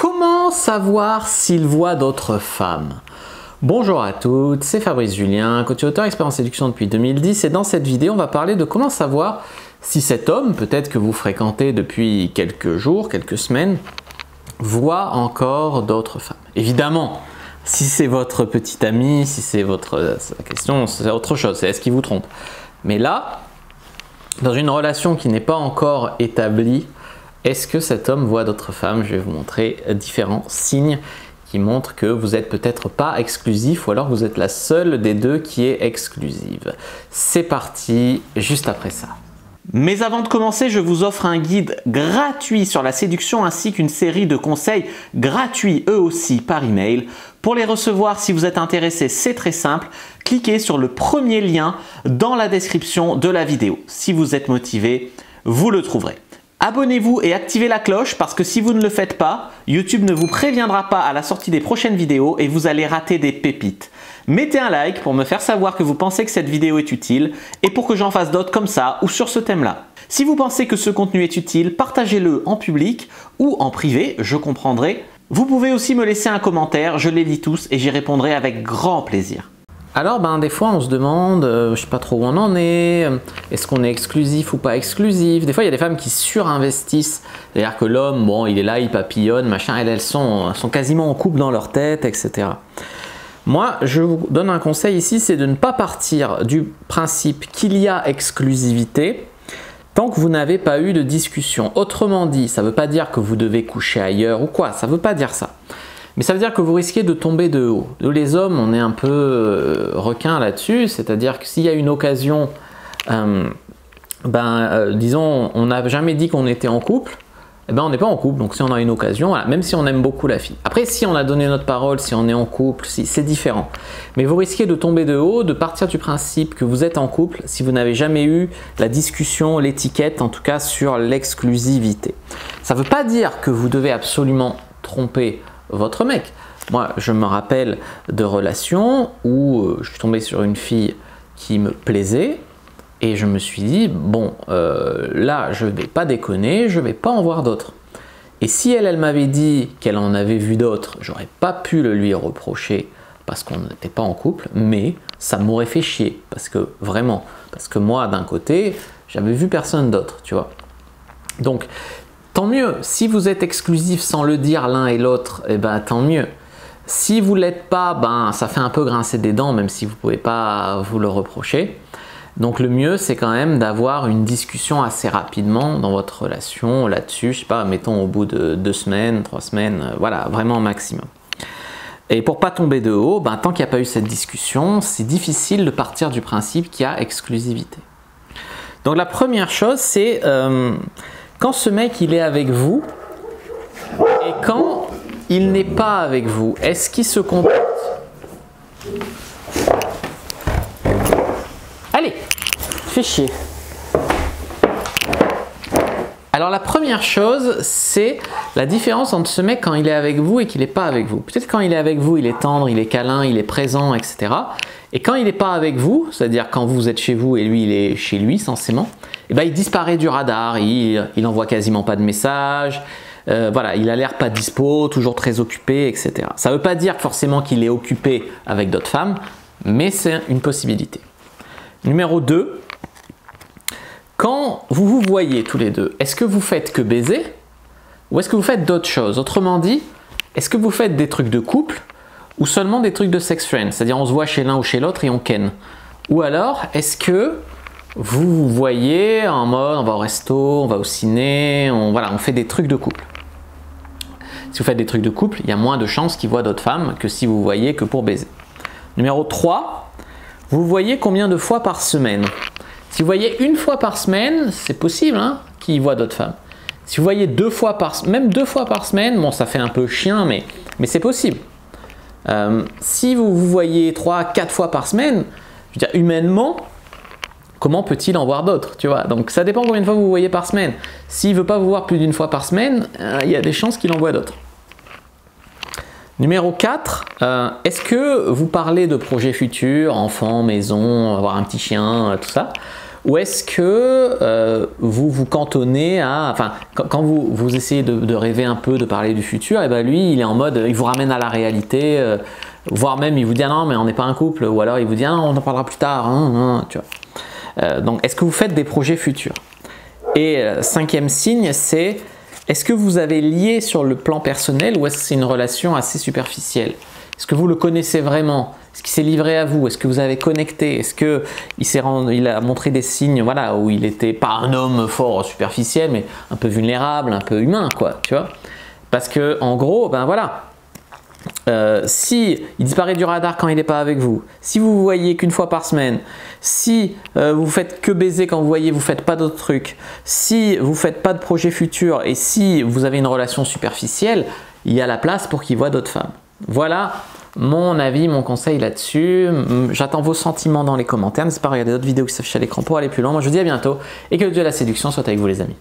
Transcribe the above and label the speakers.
Speaker 1: Comment savoir s'il voit d'autres femmes? Bonjour à toutes, c'est Fabrice Julien, coach et auteur expert en séduction depuis 2010 et dans cette vidéo on va parler de comment savoir si cet homme, peut-être que vous fréquentez depuis quelques jours, quelques semaines, voit encore d'autres femmes. Évidemment, si c'est votre petit ami, si c'est votre question, c'est autre chose, c'est est-ce qu'il vous trompe. Mais là, dans une relation qui n'est pas encore établie, est-ce que cet homme voit d'autres femmes? Je vais vous montrer différents signes qui montrent que vous n'êtes peut-être pas exclusif ou alors que vous êtes la seule des deux qui est exclusive. C'est parti, juste après ça. Mais avant de commencer, je vous offre un guide gratuit sur la séduction ainsi qu'une série de conseils gratuits eux aussi par email. Pour les recevoir, si vous êtes intéressé, c'est très simple. Cliquez sur le premier lien dans la description de la vidéo. Si vous êtes motivé, vous le trouverez. Abonnez-vous et activez la cloche parce que si vous ne le faites pas, YouTube ne vous préviendra pas à la sortie des prochaines vidéos et vous allez rater des pépites. Mettez un like pour me faire savoir que vous pensez que cette vidéo est utile et pour que j'en fasse d'autres comme ça ou sur ce thème-là. Si vous pensez que ce contenu est utile, partagez-le en public ou en privé, je comprendrai. Vous pouvez aussi me laisser un commentaire, je les lis tous et j'y répondrai avec grand plaisir. Alors des fois on se demande, je sais pas trop où on en est, est-ce qu'on est exclusif ou pas exclusif? Des fois il y a des femmes qui surinvestissent, c'est-à-dire que l'homme, bon il est là, il papillonne, machin, elles sont quasiment en couple dans leur tête, etc. Moi je vous donne un conseil ici, c'est de ne pas partir du principe qu'il y a exclusivité tant que vous n'avez pas eu de discussion. Autrement dit, ça ne veut pas dire que vous devez coucher ailleurs ou quoi, ça ne veut pas dire ça. Mais ça veut dire que vous risquez de tomber de haut. Nous les hommes, on est un peu requins là-dessus, c'est-à-dire que s'il y a une occasion, disons, on n'a jamais dit qu'on était en couple, on n'est pas en couple, donc si on a une occasion, voilà, même si on aime beaucoup la fille. Après, si on a donné notre parole, si on est en couple, c'est différent. Mais vous risquez de tomber de haut, de partir du principe que vous êtes en couple si vous n'avez jamais eu la discussion, l'étiquette, en tout cas sur l'exclusivité. Ça ne veut pas dire que vous devez absolument tromper votre mec. Moi, je me rappelle de relations où je suis tombé sur une fille qui me plaisait et je me suis dit, bon, là, je vais pas déconner, je vais pas en voir d'autres. Et si elle m'avait dit qu'elle en avait vu d'autres, j'aurais pas pu le lui reprocher parce qu'on n'était pas en couple, mais ça m'aurait fait chier parce que vraiment, parce que moi, d'un côté, j'avais vu personne d'autre, tu vois. Donc, tant mieux, si vous êtes exclusif sans le dire l'un et l'autre, tant mieux. Si vous ne l'êtes pas, ça fait un peu grincer des dents, même si vous ne pouvez pas vous le reprocher. Donc le mieux, c'est quand même d'avoir une discussion assez rapidement dans votre relation là-dessus, je sais pas, mettons au bout de 2 semaines, 3 semaines, voilà, vraiment maximum. Et pour pas tomber de haut, tant qu'il n'y a pas eu cette discussion, c'est difficile de partir du principe qu'il y a exclusivité. Donc la première chose, c'est quand ce mec il est avec vous et quand il n'est pas avec vous, est-ce qu'il se comporte? Allez, fais chier. Alors la première chose, c'est la différence entre ce mec quand il est avec vous et qu'il n'est pas avec vous. Peut-être quand il est avec vous, il est tendre, il est câlin, il est présent, etc. Et quand il n'est pas avec vous, c'est-à-dire quand vous êtes chez vous et lui il est chez lui censément, il disparaît du radar, il envoie quasiment pas de messages, voilà, il a l'air pas dispo, toujours très occupé, etc. Ça ne veut pas dire forcément qu'il est occupé avec d'autres femmes, mais c'est une possibilité. Numéro 2, quand vous vous voyez tous les deux, est-ce que vous faites que baiser ou est-ce que vous faites d'autres choses? Autrement dit, est-ce que vous faites des trucs de couple ou seulement des trucs de sex friend, c'est-à-dire on se voit chez l'un ou chez l'autre et on ken? Ou alors, est-ce que vous vous voyez en mode on va au resto, on va au ciné, on fait des trucs de couple? Si vous faites des trucs de couple, il y a moins de chances qu'il voit d'autres femmes que si vous voyez que pour baiser. Numéro 3, vous voyez combien de fois par semaine? Si vous voyez une fois par semaine, c'est possible qu'il voit d'autres femmes. Si vous voyez même deux fois par semaine, bon ça fait un peu chien, mais c'est possible. Si vous vous voyez 3-4 fois par semaine, je veux dire humainement, comment peut-il en voir d'autres, tu vois? Donc ça dépend combien de fois vous voyez par semaine. S'il ne veut pas vous voir plus d'une fois par semaine, il y a des chances qu'il en voit d'autres. Numéro 4, est-ce que vous parlez de projets futurs, enfants, maison, avoir un petit chien, tout ça? Ou est-ce que vous vous cantonnez à... Enfin, quand vous essayez de rêver un peu, de parler du futur, et ben lui, il est en mode, il vous ramène à la réalité, voire même il vous dit ah non, mais on n'est pas un couple, ou alors il vous dit ah non, on en parlera plus tard, tu vois. Donc, est-ce que vous faites des projets futurs? Et cinquième signe, c'est est-ce que vous avez lié sur le plan personnel ou est-ce que c'est une relation assez superficielle? Est-ce que vous le connaissez vraiment? Est-ce qu'il s'est livré à vous? Est-ce que vous avez connecté? Est-ce qu'il a montré des signes, voilà, où il n'était pas un homme fort superficiel, mais un peu vulnérable, un peu humain, quoi, tu vois? Parce que en gros, ben voilà, si il disparaît du radar quand il n'est pas avec vous, si vous voyez qu'une fois par semaine, si vous faites que baiser quand vous voyez, vous faites pas d'autres trucs, si vous faites pas de projet futur et si vous avez une relation superficielle, il y a la place pour qu'il voit d'autres femmes. Voilà mon avis, mon conseil là-dessus. J'attends vos sentiments dans les commentaires. N'hésitez pas à regarder d'autres vidéos qui s'affichent à l'écran pour aller plus loin. Moi je vous dis à bientôt et que le dieu de la séduction soit avec vous les amis.